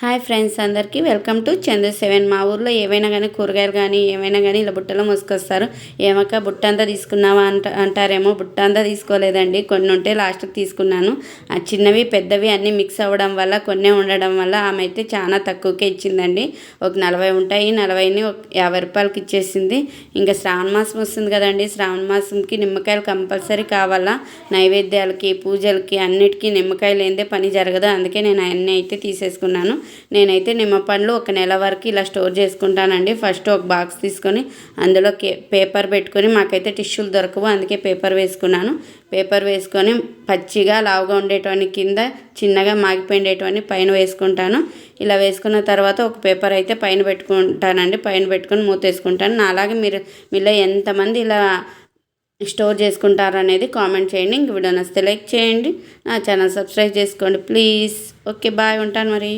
Hi friends, అందరికీ welcome to Chandra seven. మా ఊర్లో ఏవైనా కానీ కూరగాయలు కానీ ఏమైనా కానీ ఇలా బుట్టలో మోసుకొస్తారు. ఏమక్క బుట్ట అంతా తీసుకున్నావా అంటారేమో. బుట్ట అంతా తీసుకోలేదండి, కొన్ని ఉంటే లాస్ట్కి తీసుకున్నాను. ఆ చిన్నవి పెద్దవి అన్నీ మిక్స్ అవ్వడం వల్ల, కొన్నే ఉండడం వల్ల ఆమె అయితే చాలా తక్కువకే ఇచ్చిందండి. ఒక 40 ఉంటాయి, 40ని 50 రూపాయలకి ఇచ్చేసింది. ఇంకా శ్రావణ మాసం వస్తుంది కదండి, శ్రావణ మాసంకి నిమ్మకాయలు కంపల్సరీ కావాలా. నైవేద్యాలకి, పూజలకి అన్నిటికీ నిమ్మకాయలు లేనిదే పని జరగదు. అందుకే నేను అన్నీ అయితే తీసేసుకున్నాను. నేనైతే నిమ్మ పండ్లు ఒక నెల వరకు ఇలా స్టోర్ చేసుకుంటానండి. ఫస్ట్ ఒక బాక్స్ తీసుకొని అందులో పేపర్ పెట్టుకొని, మాకైతే టిష్యూలు దొరకవు అందుకే పేపర్ వేసుకున్నాను. పేపర్ వేసుకొని పచ్చిగా లావుగా ఉండేటివన్నీ కింద, చిన్నగా మాగిపోయేటివన్నీ పైన వేసుకుంటాను. ఇలా వేసుకున్న తర్వాత ఒక పేపర్ అయితే పైన పెట్టుకుంటానండి. పైన పెట్టుకొని మూతేసుకుంటాను. అలాగే మీలో ఎంతమంది ఇలా స్టోర్ చేసుకుంటారు అనేది కామెంట్ చేయండి. ఇంక వీడియో నచ్చితే లైక్ చేయండి, నా ఛానల్ సబ్స్క్రైబ్ చేసుకోండి ప్లీజ్. ఓకే బాయ్, ఉంటాను మరి.